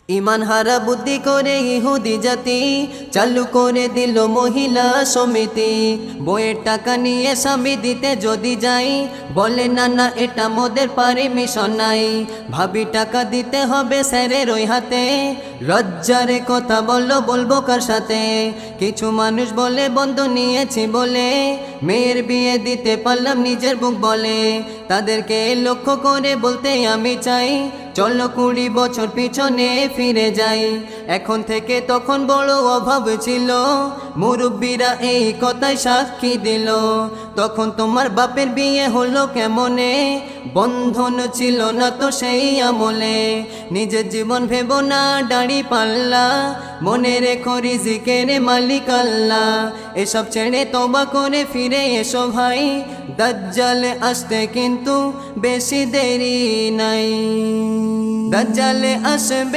ইমান হারা বুদ্ধি করে ইহুদি জাতি চালু করে দিল মহিলা সমিতি। বইয়ের টাকা নিয়ে স্বামী দিতে যদি যাই, বলে না না এটা মোদের পারমিশন নাই। ভাবি টাকা দিতে হবে স্যারের ওই হাতে, লজ্জারে কথা বলবো কার সাথে। কিছু মানুষ বলে বন্ধ নিয়েছি বলে, মেয়ের বিয়ে দিতে পারলাম নিজের বুক বলে। তাদেরকে লক্ষ্য করে বলতে আমি চাই, চলো 20 বছর পিছনে ফিরে যাই। এখন থেকে তখন বড় অভাব ছিল, মুরব্বীরা এই কথায় সাক্ষী দিল। তখন তোমার বাপের বিয়ে হলো কেমনে, বন্ধন ছিল না তো সেই আমলে। নিজের জীবন ভেবো না দাড়ি পাল্লা, মনে রেখো রিজিকের মালিক আল্লাহ। এসব ছেড়ে তওবা করে ফিরে এসো ভাই, দাজ্জাল আসতে কিন্তু বেশি দেরি নাই। দাজ্জাল আসবে